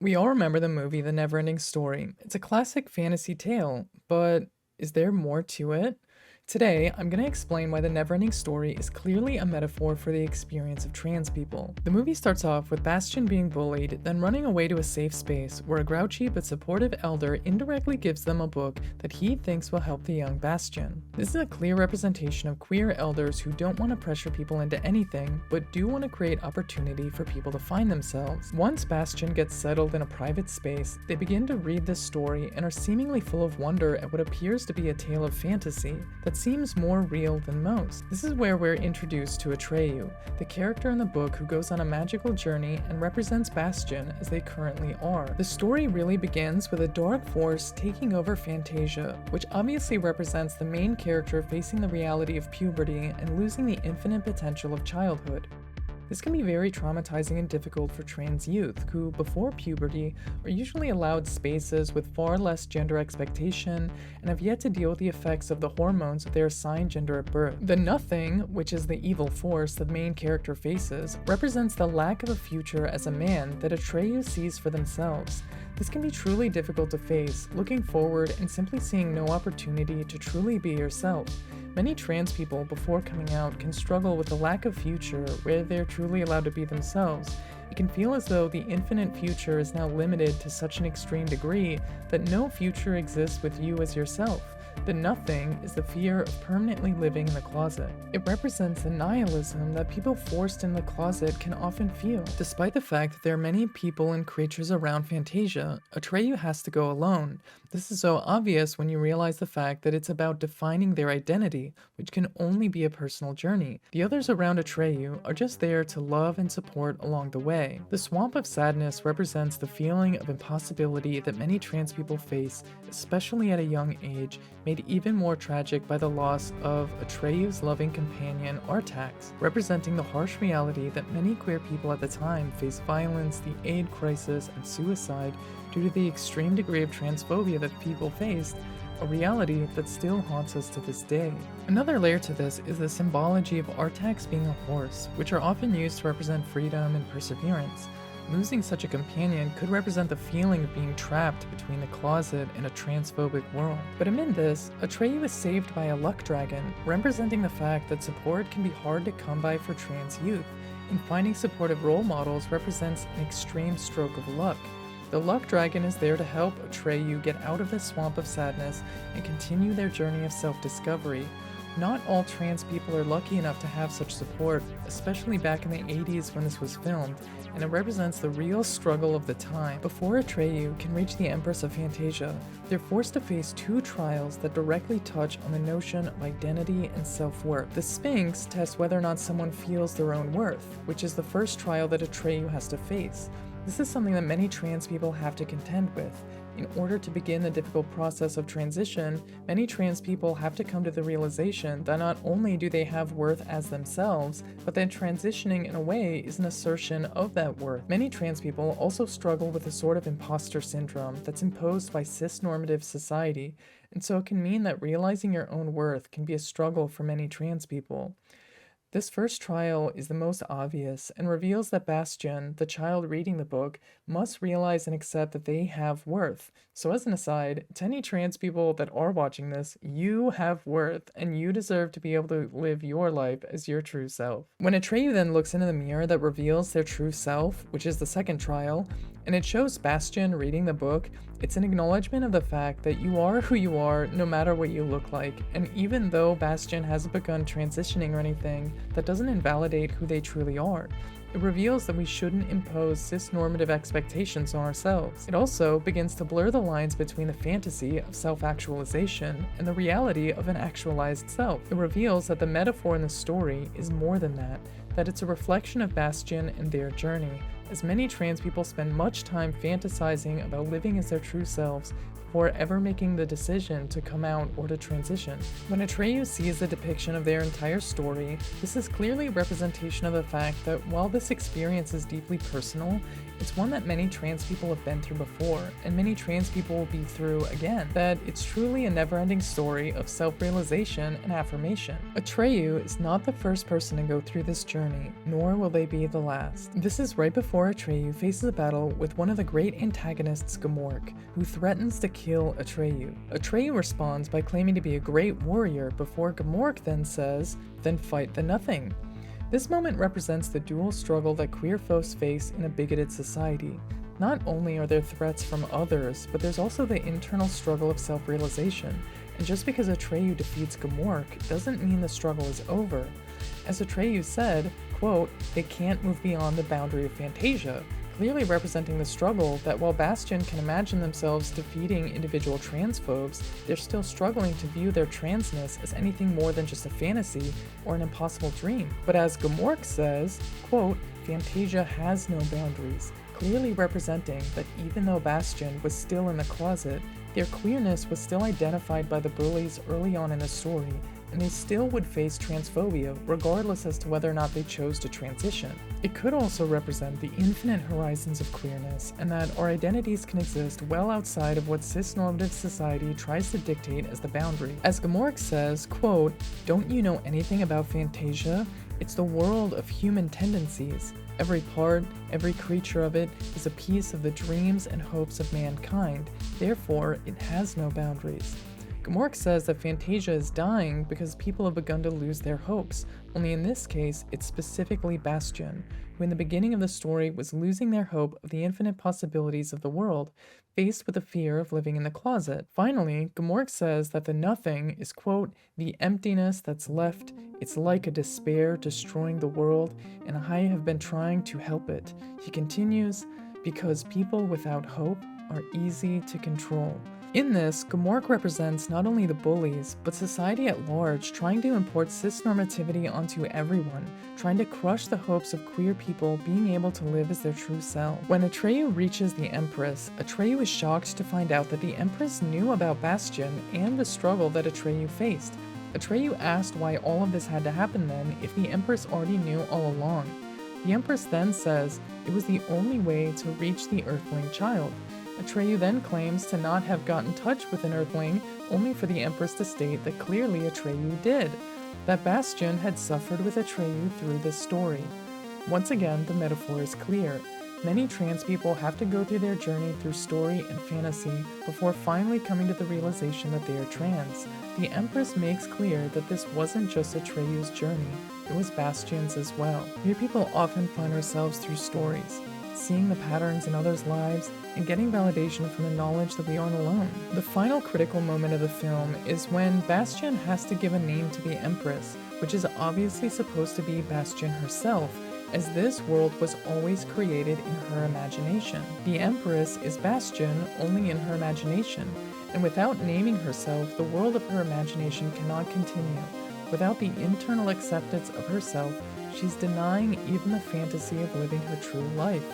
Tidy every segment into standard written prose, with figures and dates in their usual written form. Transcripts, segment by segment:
We all remember the movie The Neverending Story. It's a classic fantasy tale, but is there more to it? Today, I'm going to explain why The Neverending Story is clearly a metaphor for the experience of trans people. The movie starts off with Bastian being bullied, then running away to a safe space where a grouchy but supportive elder indirectly gives them a book that he thinks will help the young Bastian. This is a clear representation of queer elders who don't want to pressure people into anything, but do want to create opportunity for people to find themselves. Once Bastian gets settled in a private space, they begin to read this story and are seemingly full of wonder at what appears to be a tale of fantasy that seems more real than most. This is where we're introduced to Atreyu, the character in the book who goes on a magical journey and represents Bastian as they currently are. The story really begins with a dark force taking over Fantasia, which obviously represents the main character facing the reality of puberty and losing the infinite potential of childhood. This can be very traumatizing and difficult for trans youth, who, before puberty, are usually allowed spaces with far less gender expectation and have yet to deal with the effects of the hormones of their assigned gender at birth. The Nothing, which is the evil force the main character faces, represents the lack of a future as a man that Atreyu sees for themselves. This can be truly difficult to face, looking forward and simply seeing no opportunity to truly be yourself. Many trans people before coming out can struggle with the lack of future where they're truly allowed to be themselves. It can feel as though the infinite future is now limited to such an extreme degree that no future exists with you as yourself. The Nothing is the fear of permanently living in the closet. It represents the nihilism that people forced in the closet can often feel. Despite the fact that there are many people and creatures around Fantasia, Atreyu has to go alone. This is so obvious when you realize the fact that it's about defining their identity, which can only be a personal journey. The others around Atreyu are just there to love and support along the way. The Swamp of Sadness represents the feeling of impossibility that many trans people face, especially at a young age, made even more tragic by the loss of Atreyu's loving companion Artax, representing the harsh reality that many queer people at the time faced violence, the AIDS crisis, and suicide due to the extreme degree of transphobia that people faced, a reality that still haunts us to this day. Another layer to this is the symbology of Artax being a horse, which are often used to represent freedom and perseverance. Losing such a companion could represent the feeling of being trapped between the closet and a transphobic world. But amid this, Atreyu is saved by a luck dragon, representing the fact that support can be hard to come by for trans youth, and finding supportive role models represents an extreme stroke of luck. The luck dragon is there to help Atreyu get out of the swamp of sadness and continue their journey of self-discovery. Not all trans people are lucky enough to have such support, especially back in the 80s when this was filmed, and it represents the real struggle of the time. Before Atreyu can reach the Empress of Fantasia, they're forced to face two trials that directly touch on the notion of identity and self-worth. The Sphinx tests whether or not someone feels their own worth, which is the first trial that Atreyu has to face. This is something that many trans people have to contend with. In order to begin the difficult process of transition, many trans people have to come to the realization that not only do they have worth as themselves, but that transitioning in a way is an assertion of that worth. Many trans people also struggle with a sort of imposter syndrome that's imposed by cis-normative society, and so it can mean that realizing your own worth can be a struggle for many trans people. This first trial is the most obvious and reveals that Bastian, the child reading the book, must realize and accept that they have worth. So as an aside, to any trans people that are watching this, you have worth and you deserve to be able to live your life as your true self. When Atreyu then looks into the mirror that reveals their true self, which is the second trial, and it shows Bastian reading the book, it's an acknowledgement of the fact that you are who you are no matter what you look like, and even though Bastian hasn't begun transitioning or anything, that doesn't invalidate who they truly are. It reveals that we shouldn't impose cis-normative expectations on ourselves. It also begins to blur the lines between the fantasy of self-actualization and the reality of an actualized self. It reveals that the metaphor in the story is more than that it's a reflection of Bastian and their journey, as many trans people spend much time fantasizing about living as their true selves before ever making the decision to come out or to transition. When Atreyu sees the depiction of their entire story, this is clearly a representation of the fact that while this experience is deeply personal, it's one that many trans people have been through before, and many trans people will be through again. That it's truly a never-ending story of self-realization and affirmation. Atreyu is not the first person to go through this journey, nor will they be the last. This is right before before Atreyu faces a battle with one of the great antagonists, Gamork, who threatens to kill Atreyu. Atreyu responds by claiming to be a great warrior before Gamork then says, "Then fight the nothing." This moment represents the dual struggle that queer folks face in a bigoted society. Not only are there threats from others, but there's also the internal struggle of self-realization, and just because Atreyu defeats Gamork doesn't mean the struggle is over. As Atreyu said, quote, "They can't move beyond the boundary of Fantasia," clearly representing the struggle that while Bastion can imagine themselves defeating individual transphobes, they're still struggling to view their transness as anything more than just a fantasy or an impossible dream. But as Gamork says, quote, "Fantasia has no boundaries," clearly representing that even though Bastion was still in the closet, their queerness was still identified by the bullies early on in the story, and they still would face transphobia regardless as to whether or not they chose to transition. It could also represent the infinite horizons of queerness, and that our identities can exist well outside of what cis-normative society tries to dictate as the boundary. As Gamork says, quote, "Don't you know anything about Fantasia? It's the world of human tendencies. Every part, every creature of it is a piece of the dreams and hopes of mankind. Therefore, it has no boundaries." Gamork says that Fantasia is dying because people have begun to lose their hopes, only in this case, it's specifically Bastion, who in the beginning of the story was losing their hope of the infinite possibilities of the world, faced with the fear of living in the closet. Finally, Gamork says that the nothing is, quote, "The emptiness that's left. It's like a despair destroying the world, and I have been trying to help it." He continues, "Because people without hope are easy to control." In this, Gamork represents not only the bullies, but society at large, trying to import cis-normativity onto everyone, trying to crush the hopes of queer people being able to live as their true self. When Atreyu reaches the Empress, Atreyu is shocked to find out that the Empress knew about Bastion and the struggle that Atreyu faced. Atreyu asked why all of this had to happen then if the Empress already knew all along. The Empress then says it was the only way to reach the Earthling child. Atreyu then claims to not have gotten in touch with an Earthling, only for the Empress to state that clearly Atreyu did, that Bastion had suffered with Atreyu through this story. Once again, the metaphor is clear. Many trans people have to go through their journey through story and fantasy before finally coming to the realization that they are trans. The Empress makes clear that this wasn't just Atreyu's journey, it was Bastion's as well. Queer people often find ourselves through stories, seeing the patterns in others' lives, and getting validation from the knowledge that we aren't alone. The final critical moment of the film is when Bastion has to give a name to the Empress, which is obviously supposed to be Bastion herself, as this world was always created in her imagination. The Empress is Bastion only in her imagination, and without naming herself, the world of her imagination cannot continue. Without the internal acceptance of herself, she's denying even the fantasy of living her true life.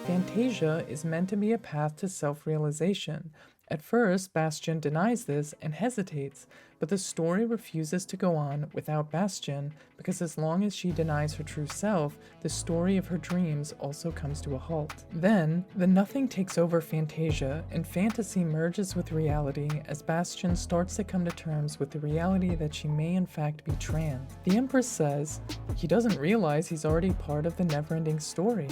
Fantasia is meant to be a path to self-realization. At first, Bastion denies this and hesitates, but the story refuses to go on without Bastion, because as long as she denies her true self, the story of her dreams also comes to a halt. Then, the nothing takes over Fantasia, and fantasy merges with reality as Bastion starts to come to terms with the reality that she may in fact be trans. The Empress says, "He doesn't realize he's already part of the never-ending story."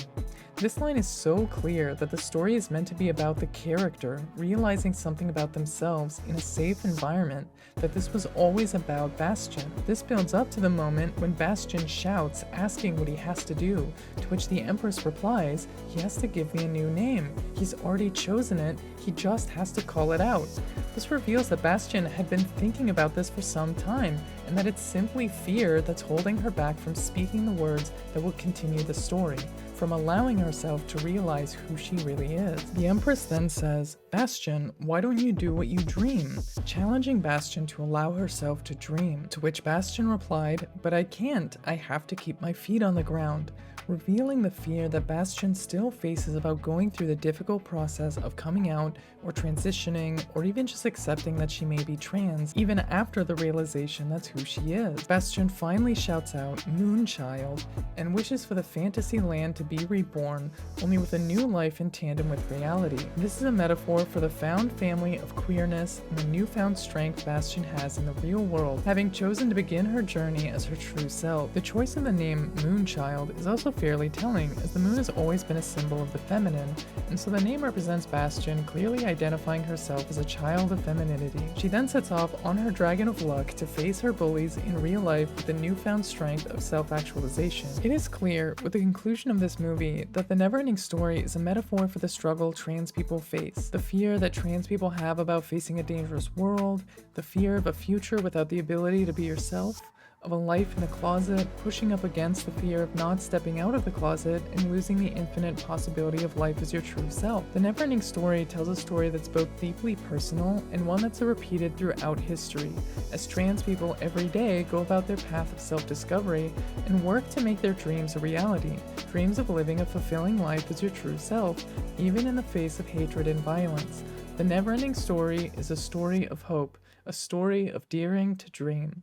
This line is so clear that the story is meant to be about the character realizing something about themselves in a safe environment, that this was always about Bastion. This builds up to the moment when Bastion shouts, asking what he has to do, to which the Empress replies, "He has to give me a new name. He's already chosen it, he just has to call it out." This reveals that Bastion had been thinking about this for some time, and that it's simply fear that's holding her back from speaking the words that will continue the story, from allowing herself to realize who she really is. The Empress then says, "Bastion, why don't you do what you dream?" challenging Bastion to allow herself to dream, to which Bastion replied, "But I can't, I have to keep my feet on the ground," revealing the fear that Bastion still faces about going through the difficult process of coming out or transitioning, or even just accepting that she may be trans, even after the realization that's who she is. Bastion finally shouts out, "Moonchild," and wishes for the fantasy land to be reborn, only with a new life in tandem with reality. This is a metaphor for the found family of queerness and the newfound strength Bastion has in the real world, having chosen to begin her journey as her true self. The choice of the name Moonchild is also fairly telling, as the moon has always been a symbol of the feminine, and so the name represents Bastion clearly identifying herself as a child of femininity. She then sets off on her dragon of luck to face her bullies in real life with the newfound strength of self-actualization. It is clear, with the conclusion of this movie, that the never-ending story is a metaphor for the struggle trans people face, the fear that trans people have about facing a dangerous world, the fear of a future without the ability to be yourself, of a life in a closet, pushing up against the fear of not stepping out of the closet and losing the infinite possibility of life as your true self. The never-ending story tells a story that's both deeply personal and one that's repeated throughout history, as trans people every day go about their path of self-discovery and work to make their dreams a reality, dreams of living a fulfilling life as your true self, even in the face of hatred and violence. The never-ending story is a story of hope, a story of daring to dream.